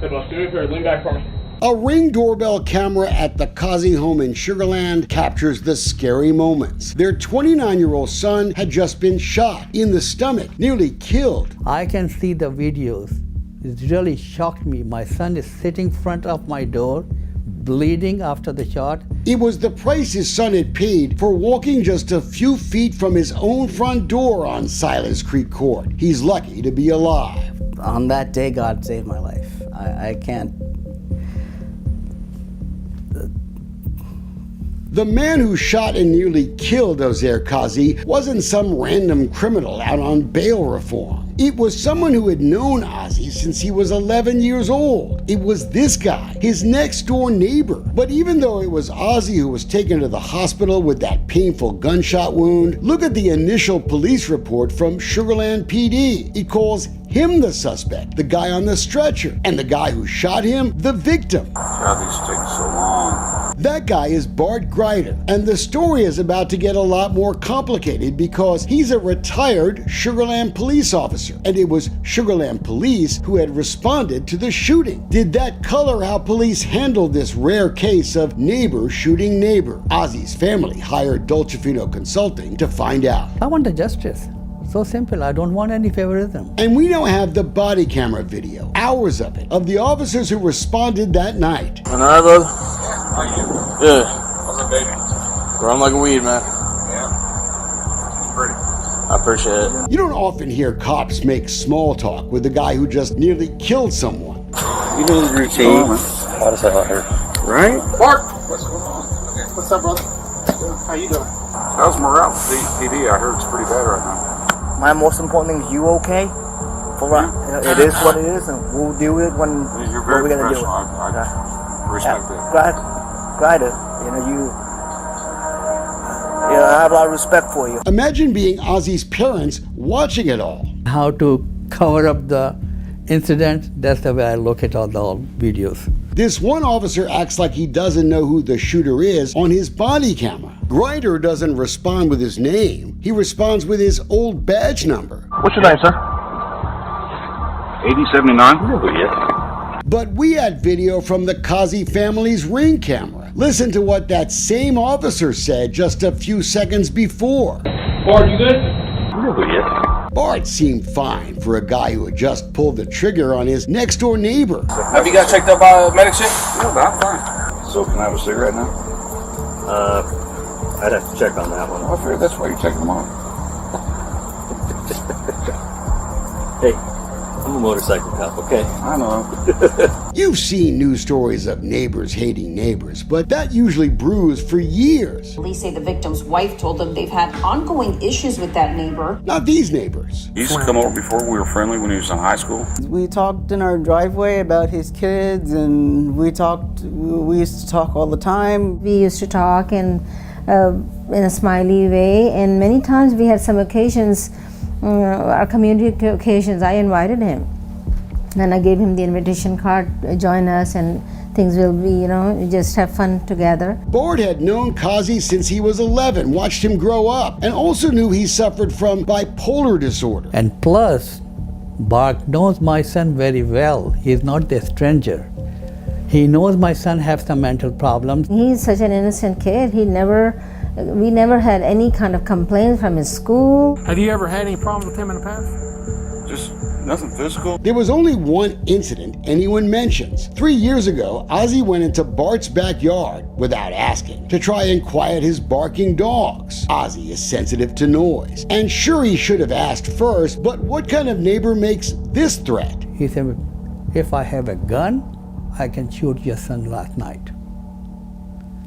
Hey, boss, do me a favor. Lean back for me. A Ring doorbell camera at the Kazi home in Sugar Land captures the scary moments. Their 29-year-old son had just been shot in the stomach, nearly killed. I can see the videos. It really shocked me. My son is sitting in front of my door, bleeding after the shot. It was the price his son had paid for walking just a few feet from his own front door on Silence Creek Court. He's lucky to be alive. On that day, God saved my life. I can't. The man who shot and nearly killed Ozair Kazi wasn't some random criminal out on bail reform. It was someone who had known Ozzy since he was 11 years old. It was this guy, his next door neighbor. But even though it was Ozzy who was taken to the hospital with that painful gunshot wound, look at the initial police report from Sugar Land PD. It calls him the suspect, the guy on the stretcher, and the guy who shot him, the victim. God, these taking so long. That guy is Bart Greider, and the story is about to get a lot more complicated because he's a retired Sugar Land police officer, and it was Sugar Land police who had responded to the shooting. Did that color how police handled this rare case of neighbor shooting neighbor? Ozzy's family hired Dolcefino Consulting to find out. I want the justice. So simple. I don't want any favoritism. And we now have the body camera video, hours of it, of the officers who responded that night. All right, brother? How are you? Good. How's the baby? Run like a weed, man. Yeah. Pretty. I appreciate it. You don't often hear cops make small talk with the guy who just nearly killed someone. You know the routine. How does that hurt? Right? Mark! What's going on? Okay. What's up, brother? How you doing? How's morale with PD? I heard it's pretty bad right now. My most important thing is you okay? For what? It is what it is, and we'll deal with it when You're very we're gonna do it. professional. I respect that. Glad to, I have a lot of respect for you. Imagine being Ozzy's parents watching it all. How to cover up the incident, that's the way I look at all the videos. This one officer acts like he doesn't know who the shooter is on his body camera. Greider doesn't respond with his name. He responds with his old badge number. What's your name, sir? 8079? Yes. But we had video from the Kazi family's Ring camera. Listen to what that same officer said just a few seconds before. Bart, you good? Yes. Bart seemed fine for a guy who had just pulled the trigger on his next door neighbor. Have you guys checked out by medics yet? No, I'm fine. So can I have a cigarette now? I'd have to check on that one. I figured that's why you're taking them off. Hey, I'm a motorcycle cop, okay? I know. You've seen news stories of neighbors hating neighbors, but that usually brews for years. Police say the victim's wife told them they've had ongoing issues with that neighbor. Not these neighbors. He used to come over before we were friendly when he was in high school. We talked in our driveway about his kids, and we used to talk all the time. We used to talk in a smiley way, and many times we had some occasions, our community occasions, I invited him. And I gave him the invitation card, join us, and things will be, just have fun together. Bart had known Kazi since he was 11, watched him grow up, and also knew he suffered from bipolar disorder. And plus, Bart knows my son very well. He's not a stranger. He knows my son has some mental problems. He's such an innocent kid. We never had any kind of complaints from his school. Have you ever had any problems with him in the past? Just nothing physical. There was only one incident anyone mentions. 3 years ago, Ozzy went into Bart's backyard without asking to try and quiet his barking dogs. Ozzy is sensitive to noise. And sure, he should have asked first, but what kind of neighbor makes this threat? He said, if I have a gun, I can shoot your son last night.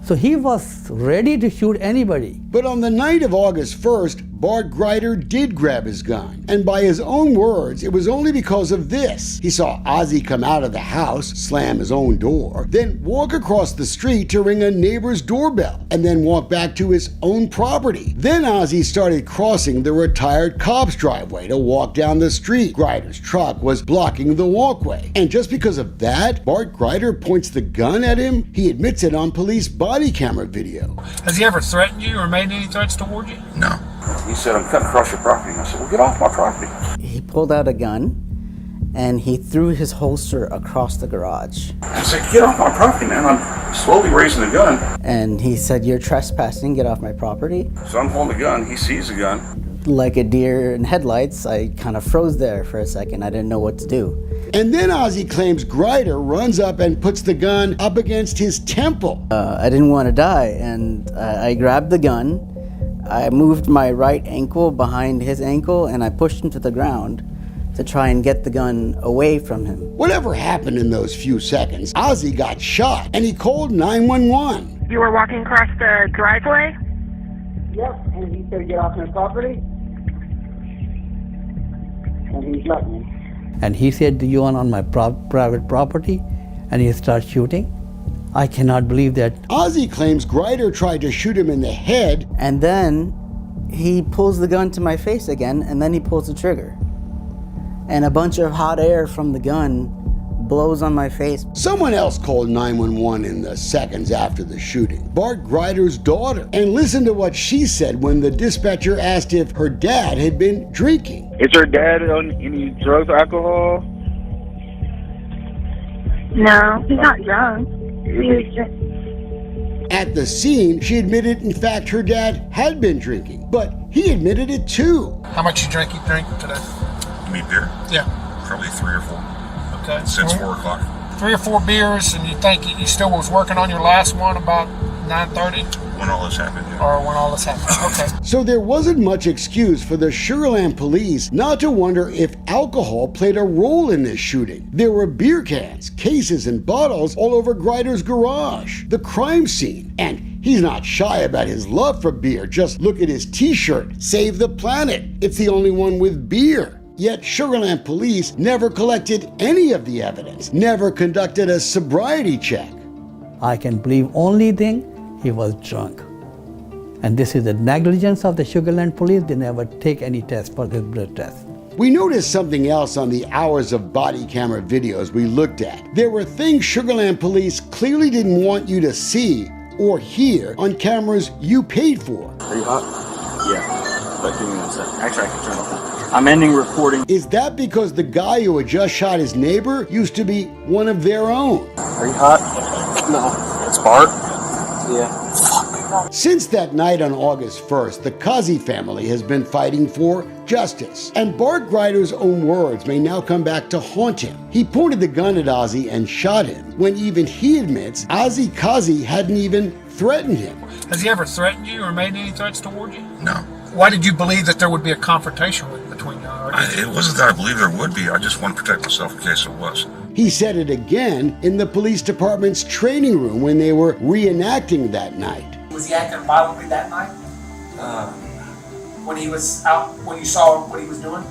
So he was ready to shoot anybody. But on the night of August 1st, Bart Greider did grab his gun. And by his own words, it was only because of this. He saw Ozzy come out of the house, slam his own door, then walk across the street to ring a neighbor's doorbell, and then walk back to his own property. Then Ozzy started crossing the retired cop's driveway to walk down the street. Greider's truck was blocking the walkway. And just because of that, Bart Greider points the gun at him. He admits it on police body camera video. Has he ever threatened you or made any threats toward you? No. He said, I'm cutting across your property. And I said, well, get off my property. He pulled out a gun, and he threw his holster across the garage. I said, get off my property, man. I'm slowly raising the gun. And he said, you're trespassing, get off my property. So I'm holding the gun. He sees the gun. Like a deer in headlights, I kind of froze there for a second. I didn't know what to do. And then Ozzy claims Grider runs up and puts the gun up against his temple. I didn't want to die, and I grabbed the gun. I moved my right ankle behind his ankle, and I pushed him to the ground to try and get the gun away from him. Whatever happened in those few seconds, Ozzy got shot, and he called 911. You were walking across the driveway? Yep, and he said get off my property. And he shot me. And he said, you are on my private property, and he starts shooting. I cannot believe that. Ozzy claims Grider tried to shoot him in the head. And then he pulls the gun to my face again, and then he pulls the trigger. And a bunch of hot air from the gun blows on my face. Someone else called 911 in the seconds after the shooting, Bart Grider's daughter, and listen to what she said when the dispatcher asked if her dad had been drinking. Is your dad on any drugs or alcohol? No, he's not drunk. He was just... At the scene, she admitted, in fact, her dad had been drinking, but he admitted it too. How much you drink today? You mean beer? Yeah. Probably 3 or 4. Okay. Since 4 o'clock. 3 or 4 beers, and you think you still was working on your last one about 9:30? When all this happened, yeah. Or when all this happened, okay. So there wasn't much excuse for the Sugar Land police not to wonder if alcohol played a role in this shooting. There were beer cans, cases, and bottles all over Grider's garage, the crime scene. And he's not shy about his love for beer. Just look at his t-shirt, Save the Planet. It's the only one with beer. Yet Sugar Land police never collected any of the evidence, never conducted a sobriety check. I can believe only thing, he was drunk. And this is the negligence of the Sugar Land police. They never take any test for this blood test. We noticed something else on the hours of body camera videos we looked at. There were things Sugar Land police clearly didn't want you to see or hear on cameras you paid for. Are you hot? Yeah. But give me 1 second. Actually, I can turn it off. I'm ending recording. Is that because the guy who had just shot his neighbor used to be one of their own? Are you hot? No. It's Bart? Yeah. Since that night on August 1st, the Kazi family has been fighting for justice. And Bart Grider's own words may now come back to haunt him. He pointed the gun at Ozzy and shot him, when even he admits Ozzy Kazi hadn't even threatened him. Has he ever threatened you or made any threats toward you? No. Why did you believe that there would be a confrontation between you? It wasn't that I believed there would be. I just want to protect myself in case it was. He said it again in the police department's training room when they were reenacting that night. Was he acting violently that night? When he was out, when you saw what he was doing?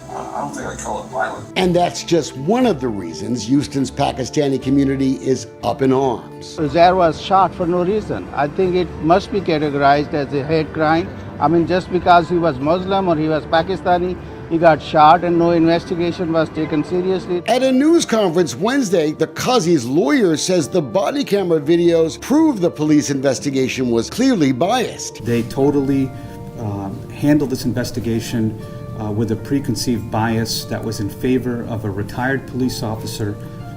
I don't think I'd call it violent. And that's just one of the reasons Houston's Pakistani community is up in arms. Uzair was shot for no reason. I think it must be categorized as a hate crime. I mean, just because he was Muslim or he was Pakistani, he got shot and no investigation was taken seriously. At a news conference Wednesday, the Kazi's lawyer says the body camera videos prove the police investigation was clearly biased. They totally handled this investigation with a preconceived bias that was in favor of a retired police officer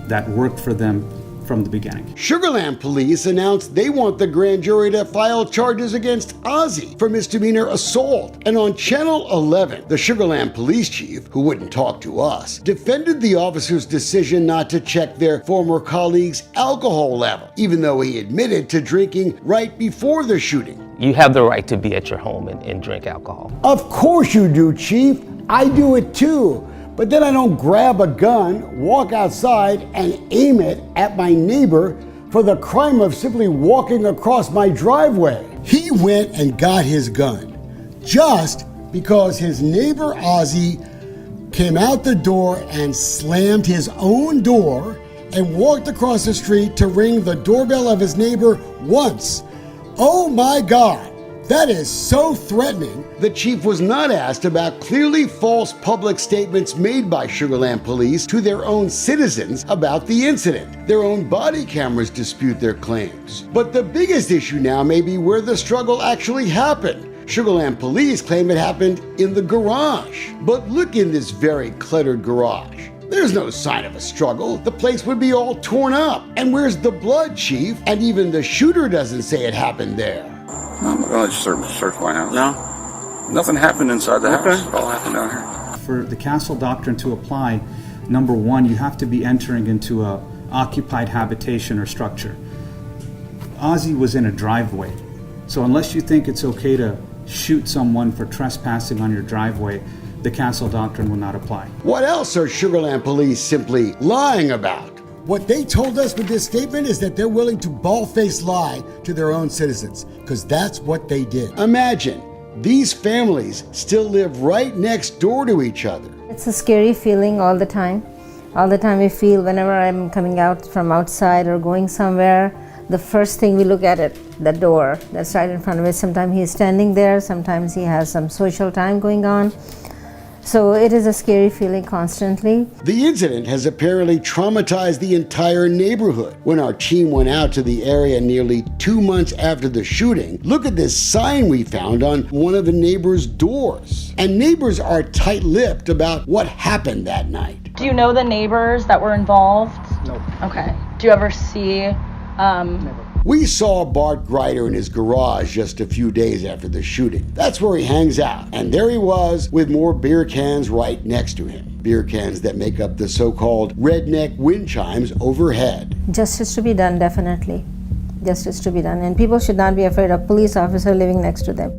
that worked for them from the beginning. Sugar Land police announced they want the grand jury to file charges against Ozzy for misdemeanor assault. And on Channel 11, the Sugar Land police chief, who wouldn't talk to us, defended the officer's decision not to check their former colleague's alcohol level, even though he admitted to drinking right before the shooting. You have the right to be at your home and drink alcohol. Of course you do, Chief. I do it too. But then I don't grab a gun, walk outside, and aim it at my neighbor for the crime of simply walking across my driveway. He went and got his gun just because his neighbor Ozzy came out the door and slammed his own door and walked across the street to ring the doorbell of his neighbor once. Oh my God, that is so threatening. The chief was not asked about clearly false public statements made by Sugar Land police to their own citizens about the incident. Their own body cameras dispute their claims. But the biggest issue now may be where the struggle actually happened. Sugar Land police claim it happened in the garage. But look in this very cluttered garage. There's no sign of a struggle. The place would be all torn up. And where's the blood, Chief? And even the shooter doesn't say it happened there. I'm going to search my house. No? Nothing happened inside the Okay. house. It all happened down here. For the Castle Doctrine to apply, number one, you have to be entering into a occupied habitation or structure. Ozzy was in a driveway, so unless you think it's okay to shoot someone for trespassing on your driveway, the Castle Doctrine will not apply. What else are Sugar Land police simply lying about? What they told us with this statement is that they're willing to bald-faced lie to their own citizens, because that's what they did. Imagine, these families still live right next door to each other. It's a scary feeling all the time. All the time we feel whenever I'm coming out from outside or going somewhere, the first thing we look at it, the door that's right in front of us. Sometimes he's standing there, sometimes he has some social time going on. So it is a scary feeling constantly. The incident has apparently traumatized the entire neighborhood. When our team went out to the area nearly 2 months after the shooting, look at this sign we found on one of the neighbors' doors. And neighbors are tight-lipped about what happened that night. Do you know the neighbors that were involved? No. Okay. Do you ever see? We saw Bart Greider in his garage just a few days after the shooting. That's where he hangs out. And there he was with more beer cans right next to him. Beer cans that make up the so-called redneck wind chimes overhead. Justice to be done, definitely. Justice to be done. And people should not be afraid of police officer living next to them.